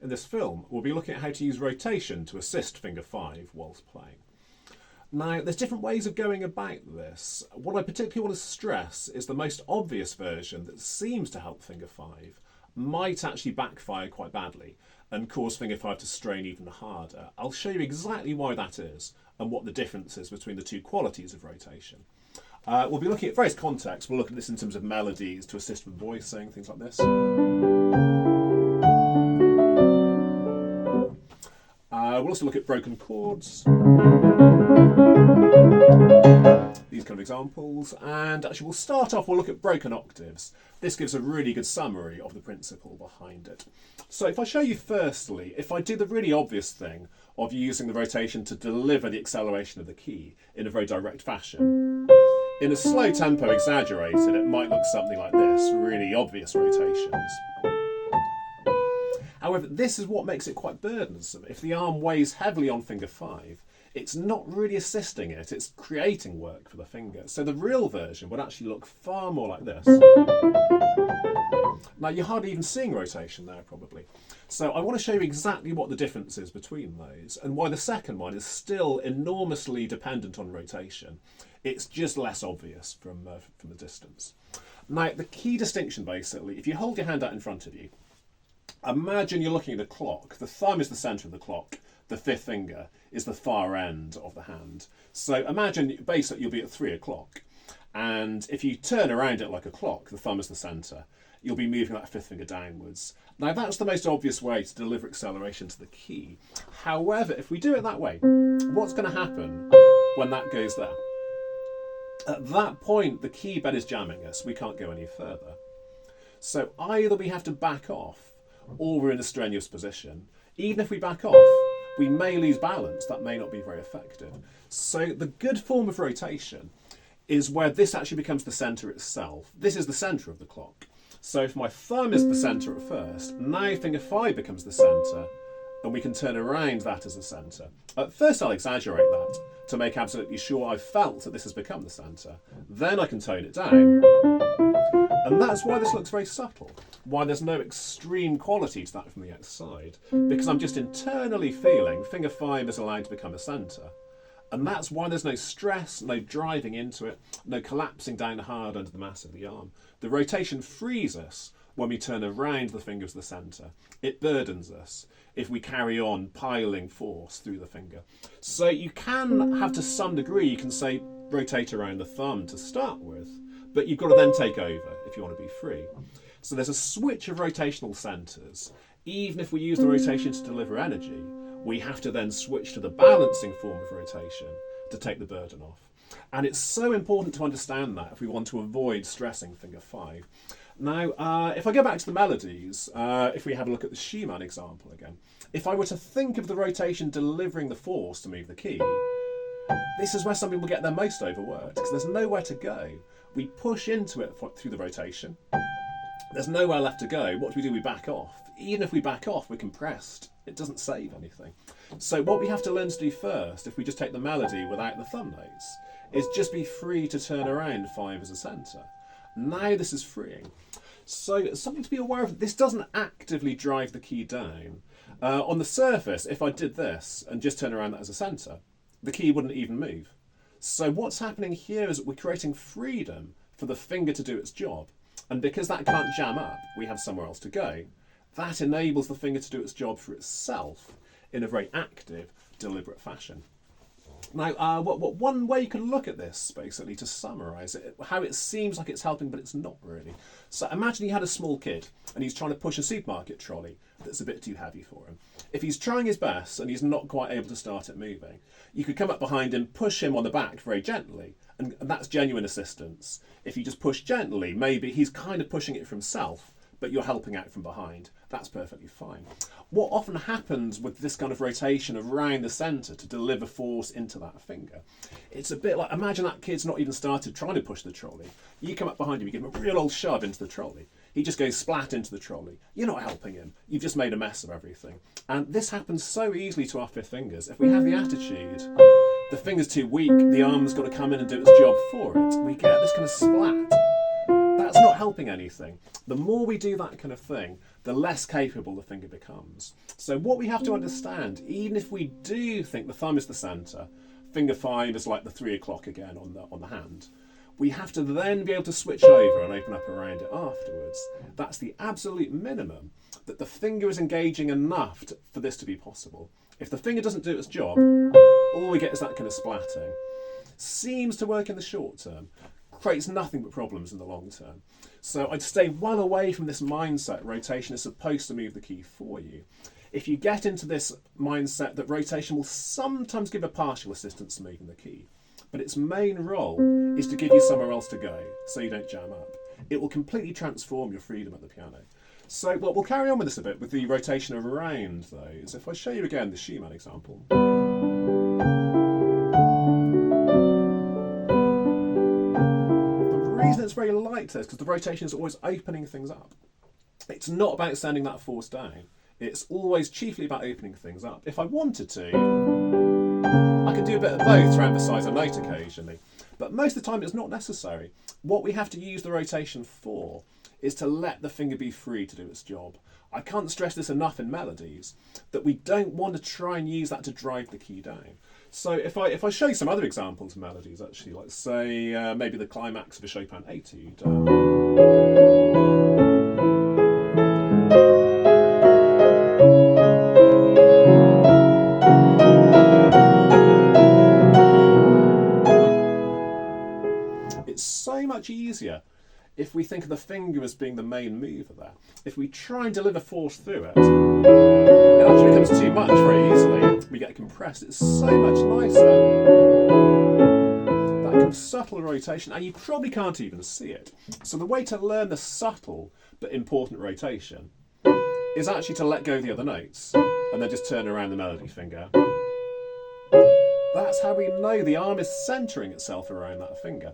in this film, we'll be looking at how to use rotation to assist finger 5 whilst playing. Now, there's different ways of going about this. What I particularly want to stress is the most obvious version that seems to help finger 5 might actually backfire quite badly and cause finger 5 to strain even harder. I'll show you exactly why that is and what the difference is between the two qualities of rotation. We'll be looking at various contexts. We'll look at this in terms of melodies to assist with voicing, things like this. We'll also look at broken chords, these kind of examples, and actually we'll start off, we'll look at broken octaves. This gives a really good summary of the principle behind it. So if I show you firstly, if I do the really obvious thing of using the rotation to deliver the acceleration of the key in a very direct fashion, in a slow tempo exaggerated, it might look something like this, really obvious rotations. However, this is what makes it quite burdensome. If the arm weighs heavily on finger 5, it's not really assisting it, it's creating work for the finger. So the real version would actually look far more like this. Now, you're hardly even seeing rotation there, probably. So I want to show you exactly what the difference is between those and why the second one is still enormously dependent on rotation. It's just less obvious from the distance. Now, the key distinction, basically, if you hold your hand out in front of you, imagine you're looking at a clock. The thumb is the centre of the clock. The fifth finger is the far end of the hand. So imagine basically you'll be at 3 o'clock. And if you turn around it like a clock, the thumb is the centre, you'll be moving that fifth finger downwards. Now that's the most obvious way to deliver acceleration to the key. However, if we do it that way, what's going to happen when that goes there? At that point, the key bed is jamming us. We can't go any further. So either we have to back off or we're in a strenuous position. Even if we back off, we may lose balance. That may not be very effective. So the good form of rotation is where this actually becomes the centre itself. This is the centre of the clock. So if my thumb is the centre at first, now finger 5 becomes the centre, and we can turn around that as a centre. At first I'll exaggerate that to make absolutely sure I've felt that this has become the centre. Then I can tone it down. And that's why this looks very subtle, why there's no extreme quality to that from the outside, because I'm just internally feeling finger 5 is allowed to become a centre. And that's why there's no stress, no driving into it, no collapsing down hard under the mass of the arm. The rotation frees us when we turn around the finger as the centre. It burdens us if we carry on piling force through the finger. So you can have, to some degree, you can say rotate around the thumb to start with, but you've got to then take over if you want to be free. So there's a switch of rotational centres. Even if we use the rotation to deliver energy, we have to then switch to the balancing form of rotation to take the burden off. And it's so important to understand that if we want to avoid stressing finger 5. Now, if I go back to the melodies, if we have a look at the Schumann example again, if I were to think of the rotation delivering the force to move the key, this is where some people get their most overworked, because there's nowhere to go. We push into it through the rotation. There's nowhere left to go. What do? We back off. Even if we back off, we're compressed. It doesn't save anything. So what we have to learn to do first, if we just take the melody without the thumb notes, is just be free to turn around 5 as a centre. Now this is freeing. So something to be aware of, this doesn't actively drive the key down. On the surface, if I did this and just turn around that as a centre, the key wouldn't even move. So what's happening here is that we're creating freedom for the finger to do its job. And because that can't jam up, we have somewhere else to go. That enables the finger to do its job for itself in a very active, deliberate fashion. Now, one way you can look at this, basically, to summarise it, how it seems like it's helping, but it's not really. So imagine you had a small kid and he's trying to push a supermarket trolley that's a bit too heavy for him. If he's trying his best and he's not quite able to start it moving, you could come up behind him, push him on the back very gently, and that's genuine assistance. If you just push gently, maybe he's kind of pushing it for himself, but you're helping out from behind. That's perfectly fine. What often happens with this kind of rotation around the centre to deliver force into that finger, it's a bit like, imagine that kid's not even started trying to push the trolley. You come up behind him, you give him a real old shove into the trolley. He just goes splat into the trolley. You're not helping him. You've just made a mess of everything. And this happens so easily to our fifth fingers. If we have the attitude, the finger's too weak, the arm's got to come in and do its job for it, we get this kind of splat. That's not helping anything. The more we do that kind of thing, the less capable the finger becomes. So what we have to understand, even if we do think the thumb is the centre, finger 5 is like the 3 o'clock again on the hand, we have to then be able to switch over and open up around it afterwards. That's the absolute minimum, that the finger is engaging enough for this to be possible. If the finger doesn't do its job, all we get is that kind of splatting. Seems to work in the short term, creates nothing but problems in the long term. So I'd stay well away from this mindset rotation is supposed to move the key for you. If you get into this mindset that rotation will sometimes give a partial assistance to moving the key, but its main role is to give you somewhere else to go so you don't jam up. It will completely transform your freedom at the piano. So we'll carry on with this a bit with the rotation around those. If I show you again the Schumann example. The reason it's very light there is because the rotation is always opening things up. It's not about sending that force down. It's always chiefly about opening things up. If I wanted to, I can do a bit of both to emphasise a note occasionally, but most of the time it's not necessary. What we have to use the rotation for is to let the finger be free to do its job. I can't stress this enough in melodies, that we don't want to try and use that to drive the key down. So if I show you some other examples of melodies, actually, like say maybe the climax of a Chopin etude. It's so much easier if we think of the finger as being the main mover there. If we try and deliver force through it, it actually becomes too much very easily. We get compressed. It's so much nicer. That kind of subtle rotation, and you probably can't even see it. So the way to learn the subtle but important rotation is actually to let go of the other notes and then just turn around the melody finger. That's how we know the arm is centering itself around that finger.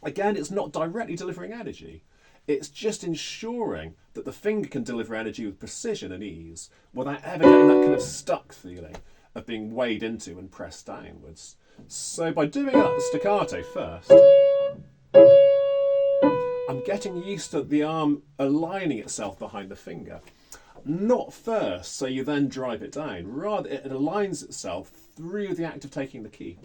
Again, it's not directly delivering energy. It's just ensuring that the finger can deliver energy with precision and ease without ever getting that kind of stuck feeling of being weighed into and pressed downwards. So by doing that staccato first, I'm getting used to the arm aligning itself behind the finger. Not first, so you then drive it down. Rather, it aligns itself through the act of taking the key.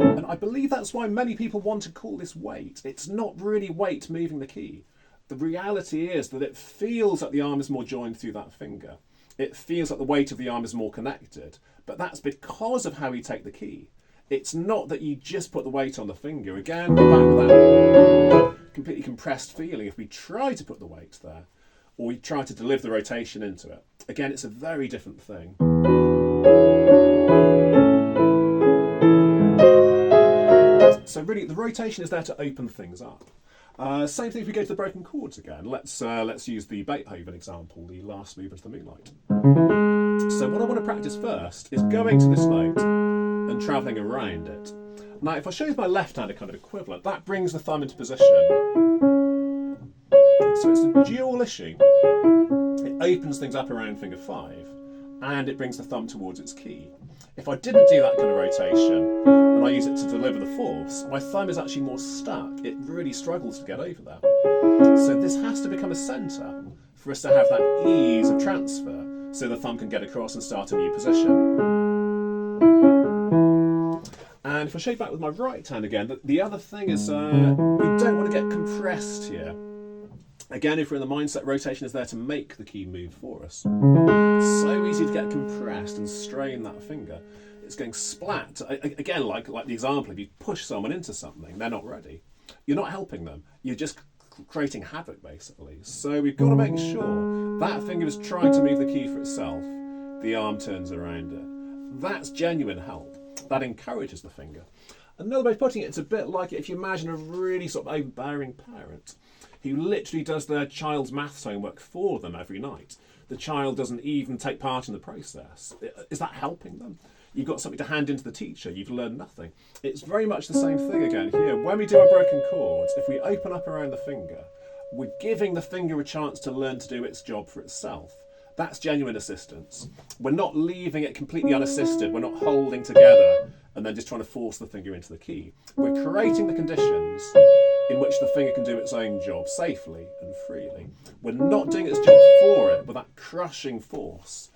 And I believe that's why many people want to call this weight. It's not really weight moving the key. The reality is that it feels like the arm is more joined through that finger. It feels like the weight of the arm is more connected, but that's because of how we take the key. It's not that you just put the weight on the finger. Again, we're back with that completely compressed feeling if we try to put the weight there, or we try to deliver the rotation into it. Again, it's a very different thing. So really, the rotation is there to open things up. Same thing if we go to the broken chords again. Let's use the Beethoven example, the last movement of the Moonlight. So what I want to practice first is going to this note and travelling around it. Now, if I show you my left-handed kind of equivalent, that brings the thumb into position. So it's a dual issue. It opens things up around finger 5, and it brings the thumb towards its key. If I didn't do that kind of rotation, and I use it to deliver the force, my thumb is actually more stuck. It really struggles to get over there. So this has to become a centre for us to have that ease of transfer, so the thumb can get across and start a new position. And if I show you back with my right hand again, the other thing is we don't want to get compressed here. Again, if we're in the mindset, rotation is there to make the key move for us. So easy to get compressed and strain that finger. It's going splat. Again, like the example, if you push someone into something, they're not ready. You're not helping them. You're just creating havoc, basically. So we've got to make sure that finger is trying to move the key for itself. The arm turns around it. That's genuine help. That encourages the finger. Another way of putting it, it's a bit like if you imagine a really sort of overbearing parent who literally does their child's maths homework for them every night. The child doesn't even take part in the process. Is that helping them? You've got something to hand into the teacher, you've learned nothing. It's very much the same thing again here. When we do our broken chords, if we open up around the finger, we're giving the finger a chance to learn to do its job for itself. That's genuine assistance. We're not leaving it completely unassisted. We're not holding together and then just trying to force the finger into the key. We're creating the conditions in which the finger can do its own job safely and freely. We're not doing its job for it with that crushing force.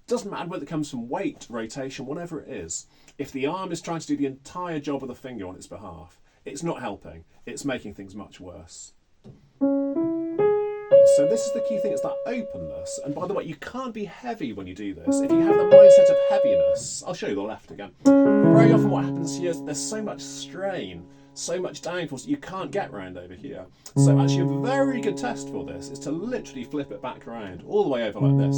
Doesn't matter whether it comes from weight, rotation, whatever it is. If the arm is trying to do the entire job of the finger on its behalf, it's not helping. It's making things much worse. So this is the key thing, it's that openness. And by the way, you can't be heavy when you do this. If you have the mindset of heaviness, I'll show you the left again. Very often what happens here is there's so much strain, so much downforce that you can't get round over here. So actually a very good test for this is to literally flip it back around, all the way over like this.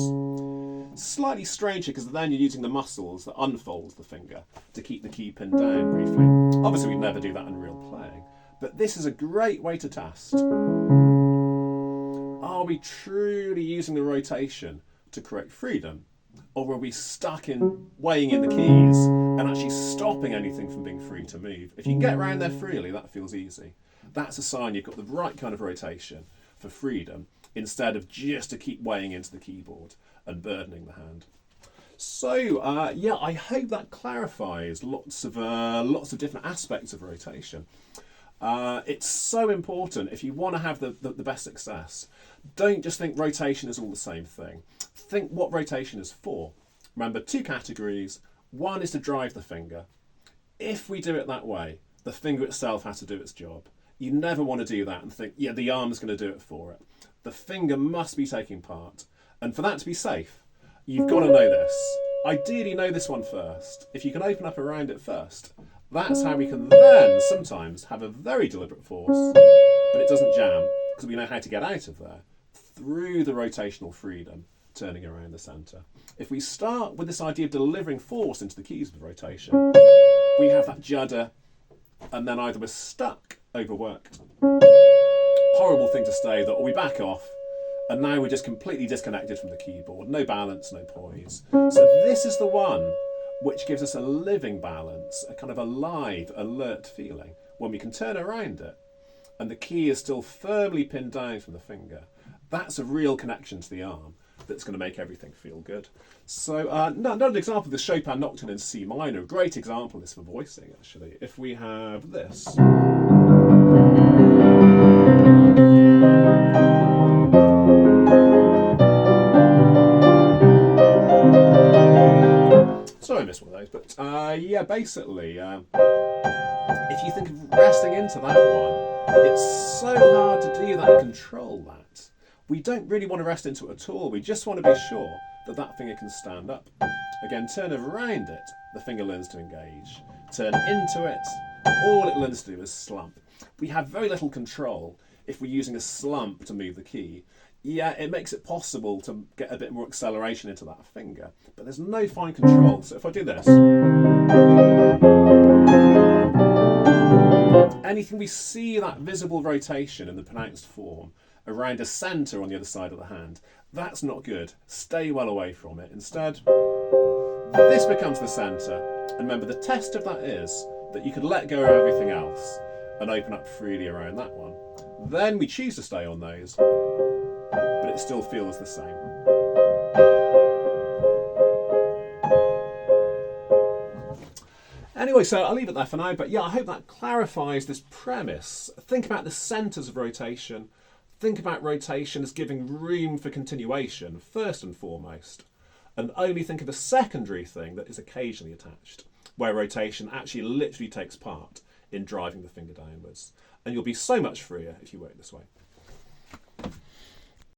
Slightly stranger because then you're using the muscles that unfold the finger to keep the key pinned down briefly. Obviously we'd never do that in real playing, but this is a great way to test. Are we truly using the rotation to create freedom? Or are we stuck in weighing in the keys and actually stopping anything from being free to move? If you can get around there freely, that feels easy. That's a sign you've got the right kind of rotation for freedom instead of just to keep weighing into the keyboard and burdening the hand. So yeah, I hope that clarifies lots of different aspects of rotation. It's so important if you want to have the best success. Don't just think rotation is all the same thing. Think what rotation is for. Remember, two categories. One is to drive the finger. If we do it that way, the finger itself has to do its job. You never want to do that and think, yeah, the arm's going to do it for it. The finger must be taking part. And for that to be safe, you've got to know this. Ideally know this one first. If you can open up around it first, that's how we can then sometimes have a very deliberate force, but it doesn't jam because we know how to get out of there through the rotational freedom, turning around the centre. If we start with this idea of delivering force into the keys with rotation, we have that judder, and then either we're stuck, overworked, horrible thing to say, that or we back off, and now we're just completely disconnected from the keyboard, no balance, no poise. So this is the one which gives us a living balance, a kind of alive, alert feeling, when we can turn around it and the key is still firmly pinned down from the finger. That's a real connection to the arm that's going to make everything feel good. So another example of the Chopin Nocturne in C minor, a great example of this for voicing actually. If we have this. Sorry I missed one of those, but yeah, basically, if you think of resting into that one, it's so hard to do that and control that. We don't really want to rest into it at all. We just want to be sure that that finger can stand up. Again, turn around it, the finger learns to engage. Turn into it, all it learns to do is slump. We have very little control if we're using a slump to move the key. Yeah, it makes it possible to get a bit more acceleration into that finger, but there's no fine control. So if I do this, anything we see that visible rotation in the pronounced form around a centre on the other side of the hand, that's not good. Stay well away from it. Instead, this becomes the centre. And remember, the test of that is that you could let go of everything else and open up freely around that one. Then we choose to stay on those, but it still feels the same. Anyway, so I'll leave it there for now, but yeah, I hope that clarifies this premise. Think about the centres of rotation. Think about rotation as giving room for continuation, first and foremost. And only think of a secondary thing that is occasionally attached, where rotation actually literally takes part in driving the finger downwards. And you'll be so much freer if you work this way.